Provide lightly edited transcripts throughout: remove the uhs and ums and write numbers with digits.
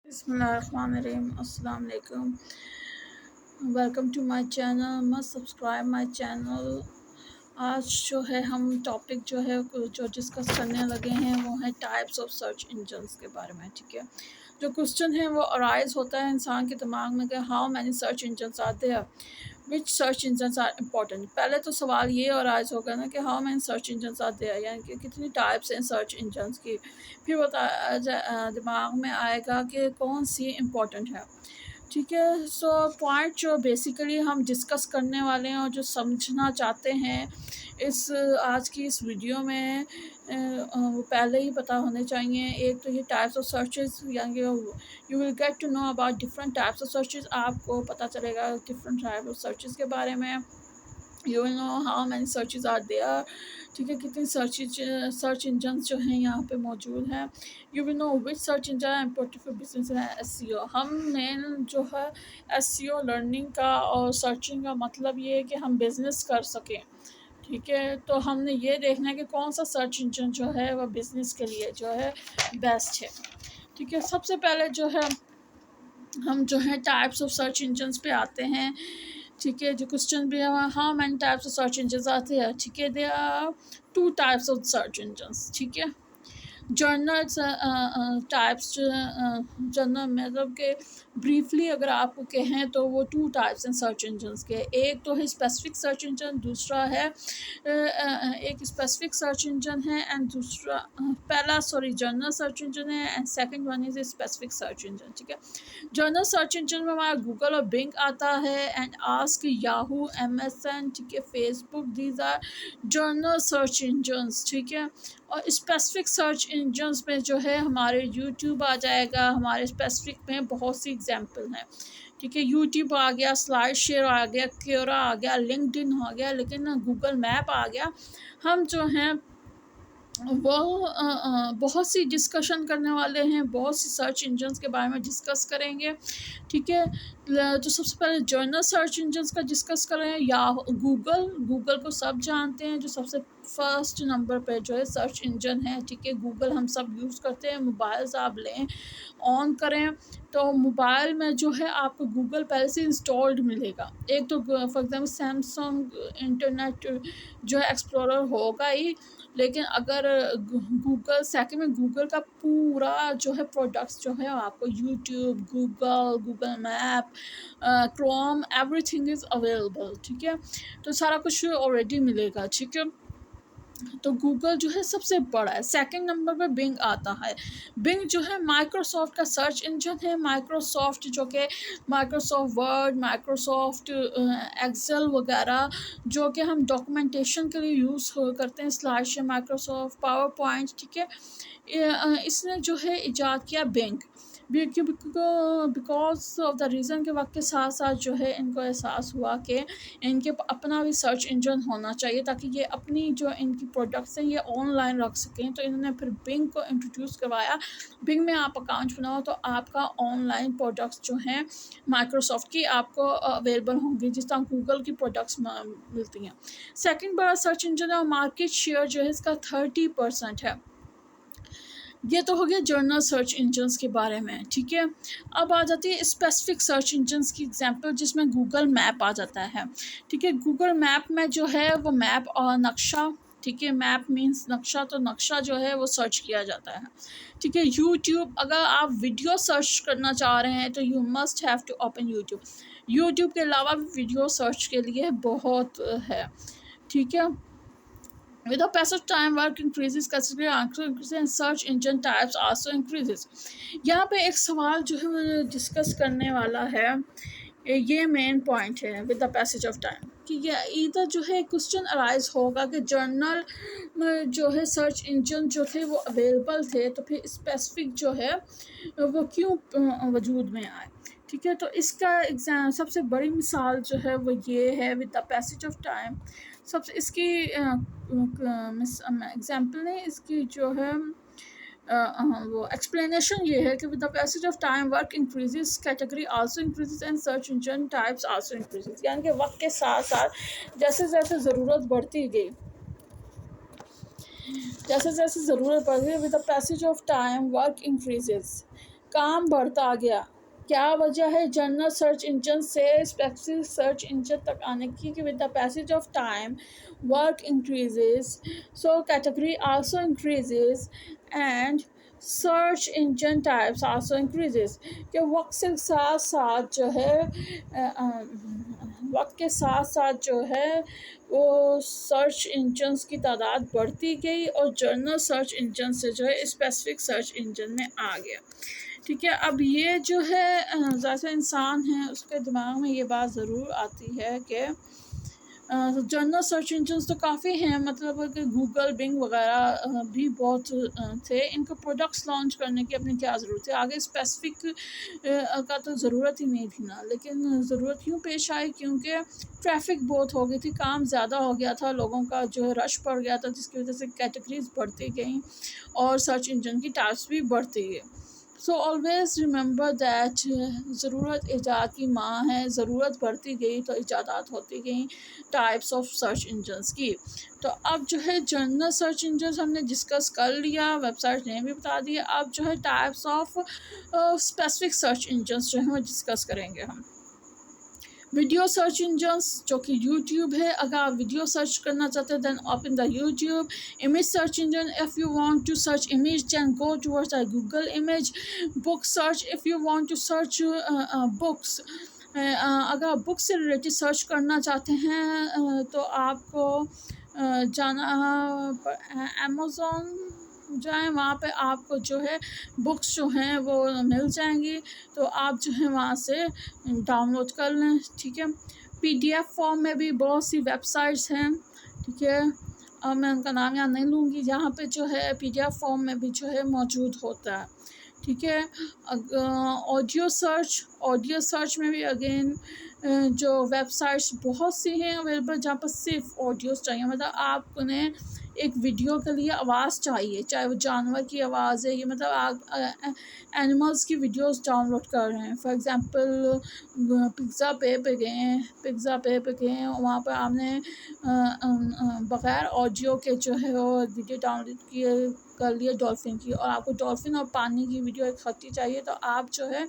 बिस्मिल्लाहिर्रहमानिर्रहीम। अस्सलाम वालेकुम। Welcome to my channel. Must subscribe my channel. आज जो है हम टॉपिक जो है जो डिस्कस करने लगे हैं वो है टाइप्स ऑफ सर्च इंजन्स के बारे में। ठीक है, जो क्वेश्चन है वो अराइज होता है इंसान के दिमाग में कि how many search engines are there, which search engines are important. पहले तो सवाल ये अराइज होगा ना कि how many search engines are there, यानी कि कितनी टाइप्स हैं सर्च इंजन्स की। फिर दिमाग में आएगा कि कौन सी इम्पोर्टेंट है। ठीक है, सो पॉइंट जो बेसिकली हम डिस्कस करने वाले हैं और जो समझना चाहते हैं इस आज की इस वीडियो में वो पहले ही पता होने चाहिए। एक तो ये टाइप्स ऑफ सर्चेस, यानी you will get to know about different types of searches. आपको पता चलेगा डिफरेंट टाइप ऑफ सर्चेस के बारे में। You will know how many searches are there. ठीक है, कितनी सर्च इंजन जो हैं यहाँ पे मौजूद हैं। You will know which search engine important for business है। एसईओ हमने जो है एसईओ लर्निंग का और सर्चिंग का मतलब ये है कि हम बिज़नेस कर सकें। ठीक है, तो हमने ये देखना है कि कौन सा सर्च इंजन जो है वह बिज़नेस के लिए जो है बेस्ट है। ठीक है, सबसे पहले जो है हम जो है टाइप्स ऑफ सर्च इंजन्स पे आते हैं। ठीक है, जो क्वेश्चन भी है how many types of search engines आते हैं। ठीक है, they are two types of search engines. ठीक है, जर्नल टाइप्स जर्नल मतलब कि ब्रीफली अगर आपको कहें तो वो टू टाइप्स हैं सर्च इंजन्स के। एक तो है स्पेसिफिक सर्च इंजन, दूसरा है एक स्पेसिफिक सर्च इंजन है एंड दूसरा पहला जर्नल सर्च इंजन है and second one is specific search engine. ठीक है, जर्नल सर्च इंजन में हमारा गूगल और बिंग आता है एंड आस्क, याहू, एमएसएन, ठीक है, Facebook, these are general search engines. ठीक है, और स्पेसिफिक सर्च इंजन्स में जो है हमारे यूट्यूब आ जाएगा। हमारे स्पेसिफिक में बहुत सी एग्जांपल हैं। ठीक है, यूट्यूब आ गया, स्लाइड शेयर आ गया, क्योरा आ गया, लिंक्डइन आ गया, लेकिन गूगल मैप आ गया। हम जो हैं वो बहुत सी डिस्कशन करने वाले हैं, बहुत सी सर्च इंजन्स के बारे में डिस्कस करेंगे। ठीक है, तो सबसे पहले जर्नल सर्च इंजन्स का डिस्कस करें या गूगल को सब जानते हैं, जो सबसे फर्स्ट नंबर पे जो है सर्च इंजन है। ठीक है, गूगल हम सब यूज़ करते हैं। मोबाइल्स आप लें, ऑन करें तो मोबाइल में जो है आपको गूगल पहले से इंस्टॉल्ड मिलेगा। एक तो फॉर एग्जांपल सैमसंग इंटरनेट जो है एक्सप्लोरर होगा ही, लेकिन अगर गूगल सेकंड में गूगल का पूरा जो है प्रोडक्ट्स जो है आपको YouTube, Google map, Chrome, everything is available. ठीक है, तो सारा कुछ ऑलरेडी मिलेगा। ठीक है, तो गूगल जो है सबसे बड़ा है। सेकंड नंबर पे बिंग आता है। बिंग जो है माइक्रोसॉफ्ट का सर्च इंजन है। माइक्रोसॉफ्ट जो कि माइक्रोसॉफ्ट वर्ड, माइक्रोसॉफ्ट एक्सेल वगैरह जो कि हम डॉक्यूमेंटेशन के लिए यूज़ करते हैं, slide share, Microsoft PowerPoint. ठीक है, इसने जो है इजाद किया Bing. Because of the reason के वक्त के साथ साथ जो है इनको एहसास हुआ कि इनके अपना भी सर्च इंजन होना चाहिए ताकि ये अपनी जो इनकी प्रोडक्ट्स हैं ये ऑनलाइन रख सकें। तो इन्होंने फिर बिंग को इंट्रोड्यूस करवाया। बिंग में आप अकाउंट बनाओ तो आपका ऑनलाइन प्रोडक्ट्स जो हैं माइक्रोसॉफ्ट की आपको अवेलेबल होंगी, जिस तरह गूगल की प्रोडक्ट्स मिलती हैं। सेकेंड बड़ा सर्च इंजन है और मार्केट शेयर जो है इसका 30% है। ये तो हो गया जर्नल सर्च इंजन्स के बारे में। ठीक है, अब आ जाती है स्पेसिफिक सर्च इंजन्स की एग्जांपल, जिसमें गूगल मैप आ जाता है। ठीक है, गूगल मैप में जो है वो मैप और नक्शा। ठीक है, मैप मीन्स नक्शा, तो नक्शा जो है वो सर्च किया जाता है। ठीक है, यूट्यूब, अगर आप वीडियो सर्च करना चाह रहे हैं तो you must have to open YouTube. YouTube के अलावा भी वीडियो सर्च के लिए बहुत है। ठीक है, with the passage of time, work increases, category answer increases, and search engine types also increases. यहाँ पे एक सवाल जो है वो डिस्कस करने वाला है, ये मेन पॉइंट है with the passage of time कि ये इधर जो है क्वेश्चन अराइज होगा कि जर्नल में जो है सर्च इंजन जो थे वो अवेलेबल थे, तो फिर स्पेसिफिक जो है वो क्यों वजूद में आए। ठीक है, तो इसका एग्जाम सबसे बड़ी मिसाल जो है वो ये है with the passage of time. सबसे इसकी एग्जाम्पल ने इसकी जो है वो एक्सप्लेनेशन ये है कि with the passage of time work increases, category also increases and search engine types also increases. यानी कि वक्त के साथ साथ जैसे जैसे ज़रूरत बढ़ती गई, जैसे जैसे ज़रूरत बढ़ती गई, with the passage of time work increases, काम बढ़ता गया। क्या वजह है जनरल सर्च इंजन से स्पेसिफिक सर्च इंजन तक आने की? कि with the passage of time work increases, so category also increases and search engine types also increases. कि वक्त से साथ साथ जो है वक्त के साथ साथ जो है वो सर्च इंजन्स की तादाद बढ़ती गई और जर्नल सर्च इंजन से जो है स्पेसिफिक सर्च इंजन में आ गया। ठीक है, अब ये जो है जैसे इंसान है उसके दिमाग में ये बात ज़रूर आती है कि जनरल सर्च इंजन्स तो काफ़ी हैं, मतलब कि गूगल, बिंग वगैरह भी बहुत थे। इनको प्रोडक्ट्स लॉन्च करने की अपनी क्या ज़रूरत है, आगे स्पेसिफिक का तो ज़रूरत ही नहीं थी ना। लेकिन ज़रूरत क्यों पेश आई? क्योंकि ट्रैफिक बहुत हो गई थी, काम ज़्यादा हो गया था, लोगों का जो है रश पड़ गया था, जिसकी वजह से कैटेगरीज बढ़ती गई और सर्च इंजन की टाइप्स भी बढ़ती गई। सो ऑलवेज रिमेंबर दैट ज़रूरत ईजाद की माँ है, ज़रूरत बढ़ती गई तो ईजादात होती गई टाइप्स ऑफ सर्च इंजन्स की। तो अब जो है जनरल सर्च इंजन्स हमने डिस्कस कर लिया, वेबसाइट ने भी बता दिया। अब जो है types of specific search engines जो है वो डिस्कस करेंगे हम। वीडियो सर्च इंजन्स जो कि यूट्यूब है, अगर आप वीडियो सर्च करना चाहते हैं then open the YouTube. Image search engine, if you want to search image then go towards the Google image. Book search, if you want to search books, अगर आप बुक से related search करना चाहते हैं तो आपको जाना अमेज़ॉन जाएँ, वहाँ पे आपको जो है बुक्स जो हैं वो मिल जाएंगी, तो आप जो है वहाँ से डाउनलोड कर लें। ठीक है, पीडीएफ फॉर्म में भी बहुत सी वेबसाइट्स हैं। ठीक है, अब मैं उनका नाम याद नहीं लूँगी, जहाँ पे जो है पीडीएफ फॉर्म में भी जो है मौजूद होता है। ठीक है, ऑडियो सर्च में भी अगेन जो वेबसाइट्स बहुत सी हैं अवेलेबल, जहाँ पर सिर्फ ऑडियोज़ चाहिए, मतलब आप उन्हें एक वीडियो के लिए आवाज़ चाहिए, चाहे वो जानवर की आवाज़ है, ये मतलब आप एनिमल्स की वीडियोस डाउनलोड कर रहे हैं। फॉर एग्ज़ाम्पल पिज़्ज़ा पे गए हैं, वहाँ पर आपने बग़ैर ऑडियो के जो है वो वीडियो डाउनलोड किए कर लिए डॉल्फिन की, और आपको डॉल्फिन और पानी की वीडियो इकट्ठी चाहिए, तो आप जो है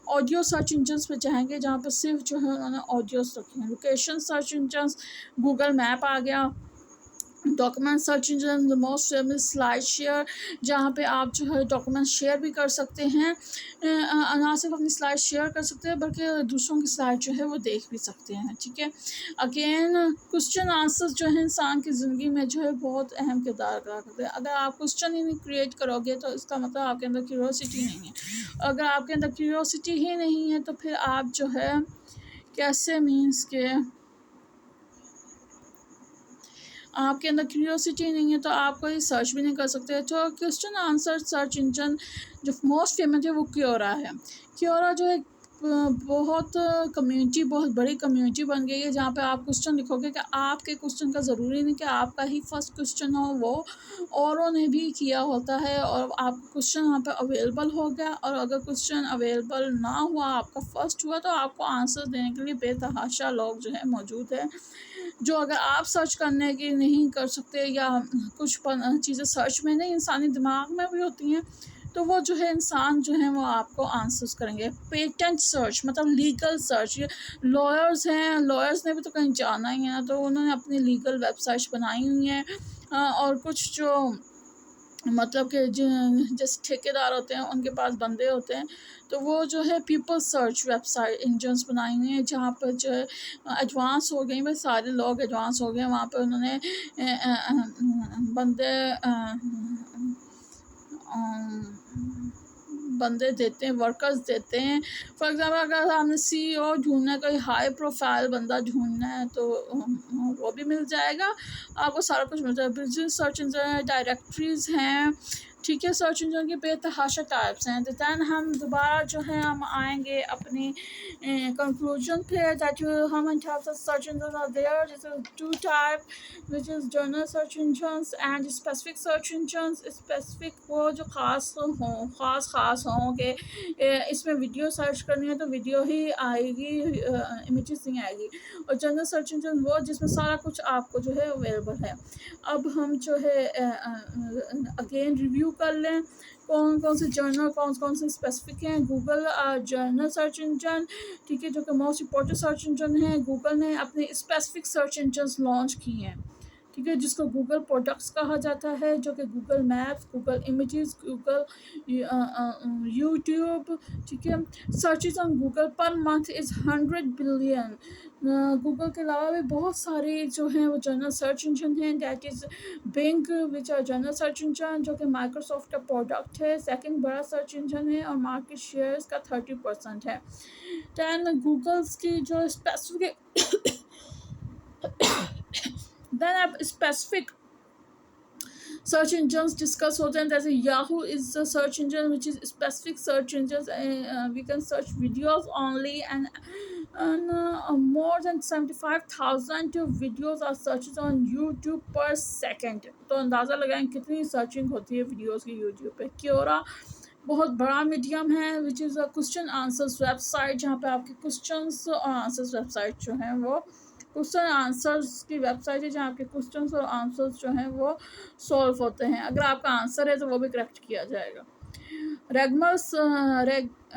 ऑडियो सर्च इंजन्स पे जाएंगे, जहाँ पर सिर्फ जो है उन्होंने ऑडियोस रखे हैं। Location search engines, Google map आ गया। Document search engine, the most famous SlideShare, जहाँ पे आप जो है डॉक्यूमेंट शेयर भी कर सकते हैं, ना सिर्फ अपनी स्लाइड शेयर कर सकते हैं बल्कि दूसरों की स्लाइड जो है वो देख भी सकते हैं। ठीक है, अगेन क्वेश्चन आंसर्स जो है इंसान की ज़िंदगी में जो है बहुत अहम किरदार अदा करते हैं। अगर आप क्वेश्चन ही नहीं क्रिएट करोगे तो इसका मतलब आपके अंदर क्यूरियोसिटी नहीं है। अगर आपके अंदर क्यूरियोसिटी ही नहीं है तो फिर आप जो है कैसे मीन्स के आपके अंदर क्यूरियोसिटी नहीं है तो आप कोई सर्च भी नहीं कर सकते। तो क्वेश्चन आंसर सर्च इंजन जो मोस्ट फेमस है वो क्योरा है। क्योरा जो है बहुत कम्युनिटी, बहुत बड़ी कम्युनिटी बन गई है, जहाँ पे आप क्वेश्चन लिखोगे कि आपके क्वेश्चन का ज़रूरी नहीं कि आपका ही फर्स्ट क्वेश्चन हो, वो औरों ने भी किया होता है और आपका क्वेश्चन वहाँ पे अवेलेबल हो गया। और अगर क्वेश्चन अवेलेबल ना हुआ, आपका फर्स्ट हुआ, तो आपको आंसर देने के लिए बेतहाशा लोग जो है मौजूद है, जो अगर आप सर्च करने की नहीं कर सकते या कुछ चीज़ें सर्च में नहीं इंसानी दिमाग में भी होती हैं, तो वो जो है इंसान जो है वो आपको आंसर्स करेंगे। पेटेंट सर्च मतलब लीगल सर्च, ये लॉयर्स हैं, लॉयर्स ने भी तो कहीं जाना ही है, तो उन्होंने अपनी लीगल वेबसाइट्स बनाई हुई हैं। और कुछ जो मतलब कि जैसे ठेकेदार होते हैं उनके पास बंदे होते हैं, तो वो जो है पीपल सर्च वेबसाइट इंजन्स बनाई हुई हैं, जहाँ पर जो है एडवांस हो गई, भाई सारे लोग एडवांस हो गए, वहाँ पर उन्होंने बंदे बंदे देते हैं, वर्कर्स देते हैं। फॉर एग्ज़ाम्पल अगर हमने सीईओ ढूँढना है, कोई हाई प्रोफाइल बंदा ढूँढना है, तो वो भी मिल जाएगा, आपको सारा कुछ मिल जाएगा। बिजनेस सर्च इंजन, डायरेक्टरीज़ हैं। ठीक है, सर्च इंजन के बेतहाशा टाइप्स हैं। तो दैन हम दोबारा जो है हम आएंगे अपनी कंक्लूजन पे, that how many types of search engines are there? This is two type, which is general search engines and specific search engines. Specific वो जो ख़ास हों कि इसमें वीडियो सर्च करनी है तो वीडियो ही आएगी, इमेजेस नहीं आएगी। और जनरल सर्च इंजन वो जिसमें सारा कुछ आपको जो है अवेलेबल है। अब हम जो है अगेन रिव्यू रिव्यू कर लें कौन कौन से जर्नल कौन कौन से स्पेसिफिक हैं। गूगल जर्नल सर्च इंजन, ठीक है, जो कि मोस्ट इम्पोर्टेंट सर्च इंजन है। गूगल ने अपने स्पेसिफिक सर्च इंजन लॉन्च किए हैं, ठीक है, जिसको गूगल प्रोडक्ट्स कहा जाता है, जो कि Google Maps, Google images, Google YouTube, ठीक है। सर्चेज ऑन गूगल पर मंथ इज़ 100 बिलियन। गूगल के अलावा भी बहुत सारे जो हैं वो जनरल सर्च इंजन हैं, that is Bing which are general search engine, जो कि माइक्रोसॉफ्ट का प्रोडक्ट है, सेकंड बड़ा सर्च इंजन है और मार्केट शेयर्स का 30% है। दैन गूगल्स की जो स्पेसिफिक देन आप स्पेसिफिक search engines डिस्कस होते हैं, जैसे Yahoo is the search engine which is specific search engine, we can search videos only and more than 75,000 videos are searches on YouTube per second। तो अंदाज़ा लगाएं कितनी searching होती है वीडियोस की यूट्यूब पे। क्योरा बहुत बड़ा मीडियम है which is a question answers website, जहाँ पे आपके क्वेश्चंस और आंसर्स वेबसाइट जो हैं वो क्वेश्चन आंसर्स की वेबसाइट है, जहाँ आपके क्वेश्चंस और आंसर्स जो हैं वो सॉल्व होते हैं। अगर आपका आंसर है तो वो भी करेक्ट किया जाएगा।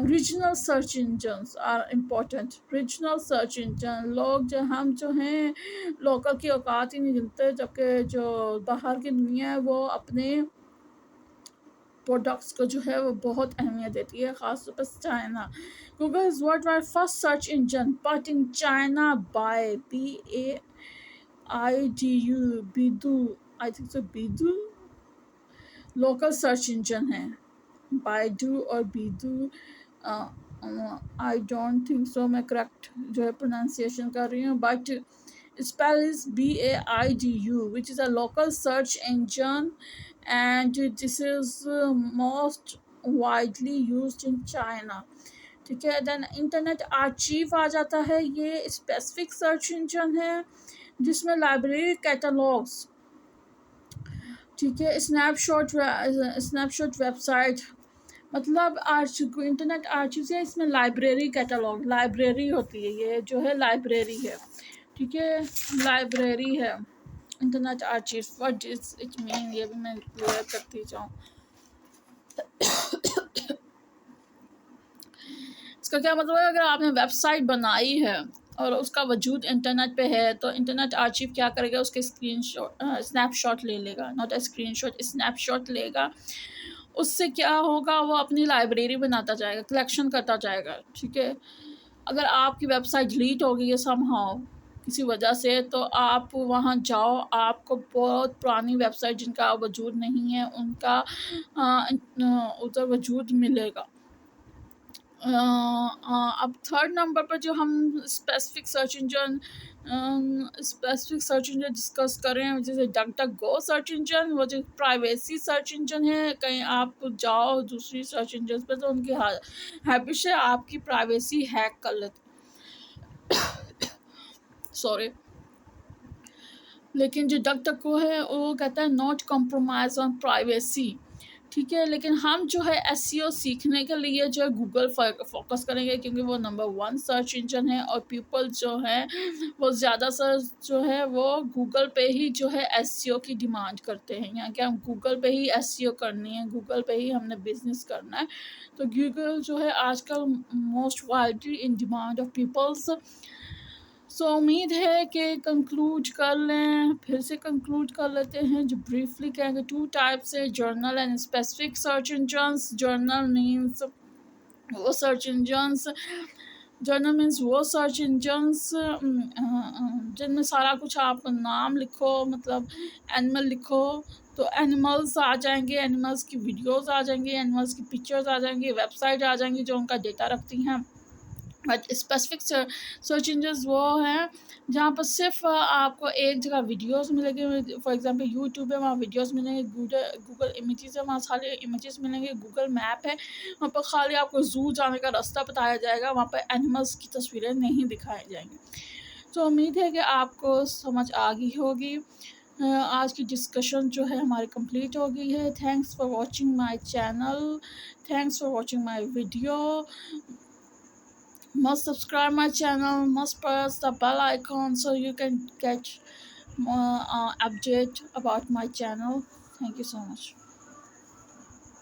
Regional search engines are important. Regional search engine लोग जो हम जो हैं लोकल की औकात ही नहीं गिनते, जबकि जो बाहर की दुनिया है वो अपने प्रोडक्ट्स को जो है वो बहुत अहमियत देती है, ख़ासतौर पर China. Google is worldwide first search engine but in China by BAIDU Baidu, I think so Baidu local search engine है। बायडू और Baidu, I don't think so मैं करेक्ट जो है प्रोनाउंसिएशन कर रही हूँ, but spell is BAIDU, which is a local search engine and this is most widely used in China, ठीक है। देन इंटरनेट आर्चीव आ जाता है, ये स्पेसिफिक सर्च इंजन है जिसमें लाइब्रेरी कैटलॉग्स, ठीक है, स्नैपशॉट वेबसाइट, मतलब इंटरनेट आर्चीव है, इसमें लाइब्रेरी कैटलॉग, लाइब्रेरी होती है, ये जो है लाइब्रेरी है, ठीक है, लाइब्रेरी है। Internet archive what is it mean, ये भी मैं क्लियर करती जाऊँ। इसका क्या मतलब है, अगर आपने वेबसाइट बनाई है और उसका वजूद इंटरनेट पे है तो इंटरनेट आर्चीव क्या करेगा, उसके स्नैपशॉट ले लेगा, नॉट अ स्क्रीनशॉट, स्नैपशॉट लेगा। उससे क्या होगा, वो अपनी लाइब्रेरी बनाता जाएगा, कलेक्शन करता जाएगा, ठीक है। अगर आपकी वेबसाइट डिलीट हो गई है समहाउ किसी वजह से, तो आप वहाँ जाओ, आपको बहुत पुरानी वेबसाइट जिनका वजूद नहीं है उनका उधर वजूद मिलेगा। अब थर्ड नंबर पर जो हम स्पेसिफिक सर्च इंजन डिस्कस कर रहे हैं, जैसे डक सर्च इंजन, वो जो प्राइवेसी सर्च इंजन है, कहीं आप जाओ दूसरी सर्च इंजन पर तो उनकी हैबिट है आपकी प्राइवेसी हैक कर लेते, सॉरी। लेकिन जो डक है वो कहता है नॉट कॉम्प्रोमाइज ऑन प्राइवेसी, ठीक है। लेकिन हम जो है एसईओ सीखने के लिए जो है गूगल फोकस करेंगे, क्योंकि वो नंबर 1 सर्च इंजन है और पीपल जो है वो ज़्यादा जो है वो गूगल पे ही जो है एसईओ की डिमांड करते हैं, यहाँ कि हम गूगल पे ही एसईओ करनी है, गूगल पे ही हमने बिजनेस करना है। तो गूगल जो है आजकल most widely in demand of peoples. So उम्मीद है कि कंक्लूड कर लें, फिर से कंक्लूड कर लेते हैं, जो ब्रीफली कहेंगे 2 टाइप्स है, journal and specific search engines. Journal means वो सर्च इंजन्स, जर्नल मीन्स वो सर्च इंजन्स जिनमें सारा कुछ आप नाम लिखो, मतलब एनिमल लिखो तो एनिमल्स आ जाएंगे, एनिमल्स की वीडियोस आ जाएंगी, एनिमल्स की पिक्चर्स आ जाएंगी, वेबसाइट आ जाएंगी जो उनका डेटा रखती हैं। बट स्पेसिफिक सर्च इंजन्स वो हैं जहाँ पर सिर्फ आपको एक जगह वीडियोस मिलेंगे, फॉर एग्जांपल यूट्यूब है वहाँ वीडियोस मिलेंगे, गूगल इमेजेस है वहाँ सारे इमेजेस मिलेंगे, गूगल मैप है वहाँ पर खाली आपको जू जाने का रास्ता बताया जाएगा, वहाँ पर एनिमल्स की तस्वीरें नहीं दिखाई जाएंगी। तो उम्मीद है कि आपको समझ आ गई होगी। आज की डिस्कशन जो है हमारी कंप्लीट हो गई है। Thanks for watching my channel, thanks for watching my video. Must subscribe my channel, must press the bell icon so you can get more update about my channel. Thank you so much.